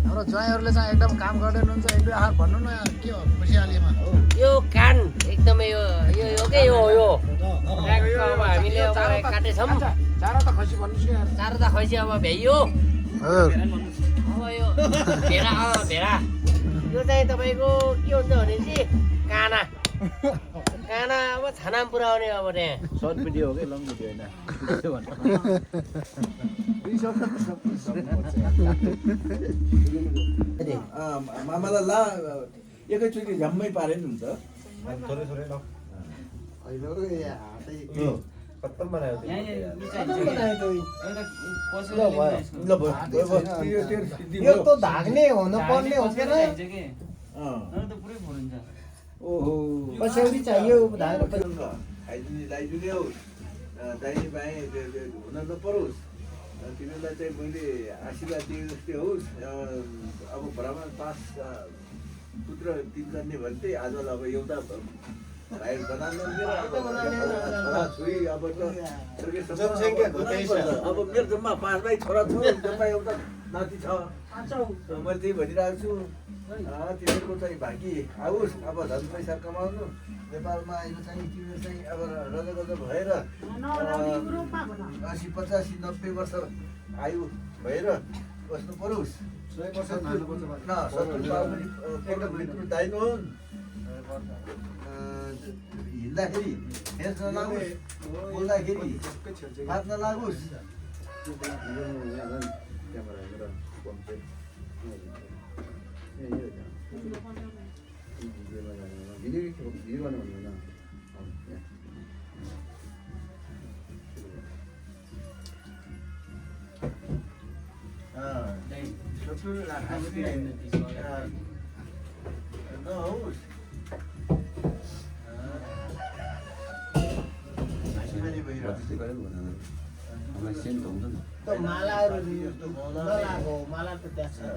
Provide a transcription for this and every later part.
हाम्रो ज्वाइँहरूले चाहिँ एकदम काम गर्दै हुनुहुन्छ। एक दुई आहार भन्नु न के हो खुसियालीमा यो कान एकदमै यो यो यो के यो यो अब हामीले अब काटेछौँ। चारो त खसी भन्नुहोस् कि चारो त खैसी अब भ्याइयो। अब यो भेडा भेडा यो चाहिँ तपाईँको के हुन्छ भने चाहिँ काना काना अब छानामा पुऱ्याउने अब त्यहाँ सर्ट भिडियो हो कि लङ भिडियो होइन मामालाई ला एकैचोटि झ्याम्मै पारे नि हुन्छ थोरै थोरै ल खत्तम बनायो यो त धाग्ने हुनु पर्ने हो के ओहो पछ्यौरी चाहियो धाग्नु खाइदिने ल्याइदिने हौ दाहिने बाएँ हुन नपरोस् तिमीलाई चाहिँ मैले आशीर्वाद दिए जस्तै होस् अब भरामा 5 पुत्र 3 जन्ने भन्थे आज अब एउटा भाइ बनाउनु छोरी अब अब मेरो जम्मा 5 भाइ छोरा छोरी जम्मा एउटा नाति छ मैले त्यही भनिरहेको छु तिमीहरूको चाहिँ भागी आओस् अब धन पैसा कमाउनु नेपालमा आएको चाहिँ तिमीहरू चाहिँ अब रजगज भएर 80 85 90 वर्ष आयु भएर बस्नु परोस् 70 दाइनु हुन् हिँड्दाखेरि हेर्छ नलागोस् बोल्दाखेरि हात नलागोस् नहोस् मालाहरू नलागो माला त त्यहाँ छ त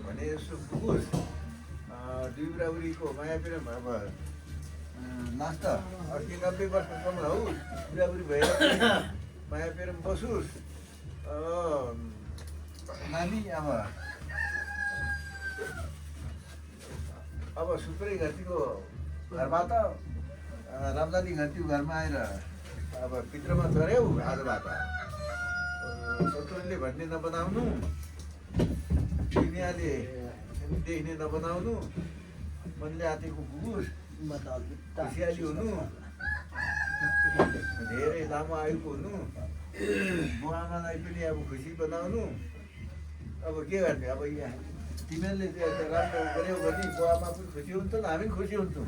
भने यसो पुगोस् दुई बुढाबुढीको माया प्रेम अब लास्ट 80-90 वर्षसम्म हौ बुढाबुढी भएर माया प्रेम बसोस् नानी अब सुत्रै घरतीको घरबाट रामजानी घरतीको घरमा आएर अब पित्रमा चढ्यौ आजबाट शत्रुले भन्ने नबनाउनु दुनियाँले देख्ने नबनाउनु मनले आँटेको पुगोस् खुसियाली हुनु धेरै लामो आयुको हुनु बुवाआमालाई पनि अब खुसी बनाउनु अब के गर्ने अब यहाँ तिमीहरूले राम्रो गऱ्यौ भने बुवाआमा पनि खुसी हुन्छन् हामी पनि खुसी हुन्छौँ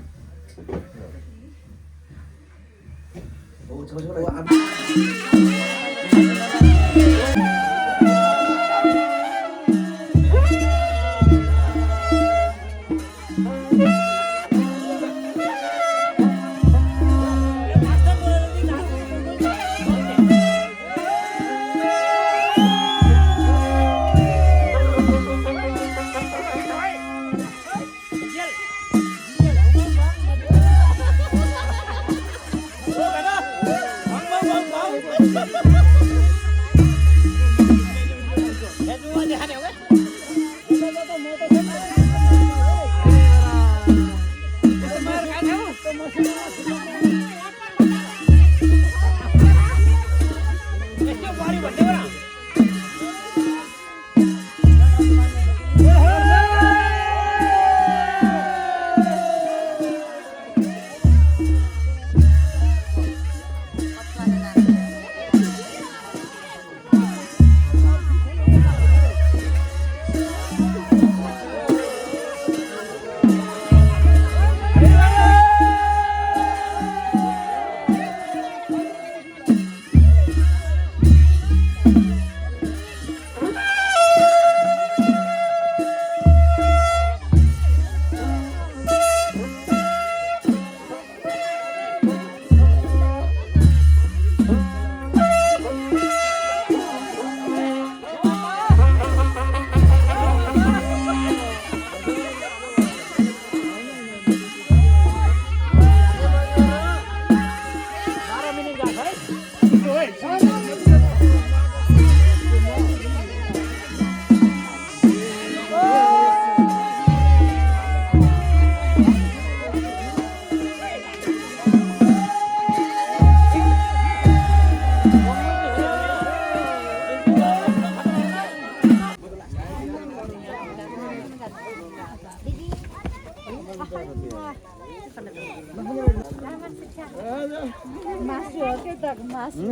मासु हो के त मासु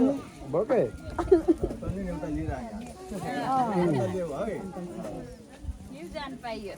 भोकै जान पाइयो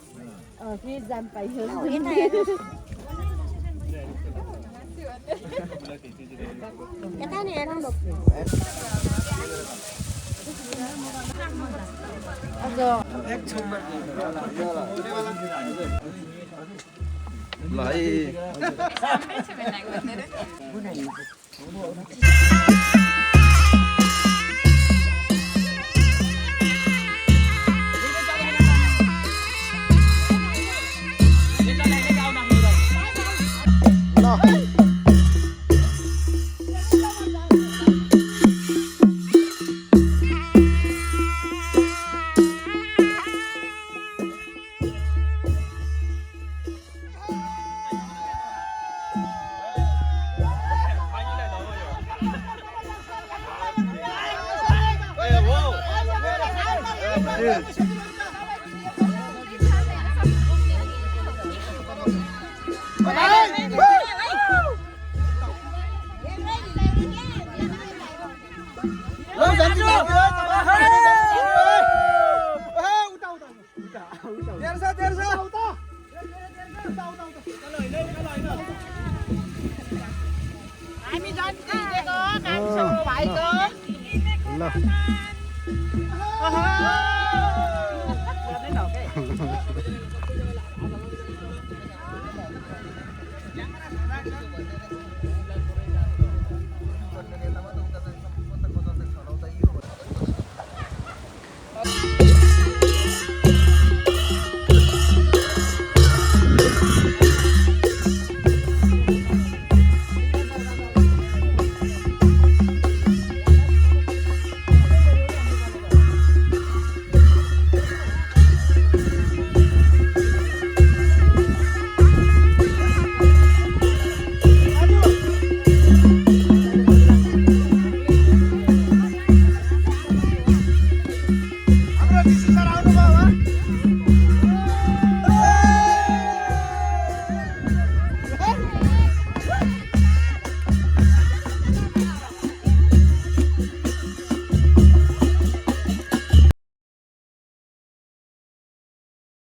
हामी जान्छौँ दिएको कान्छो भाइको ल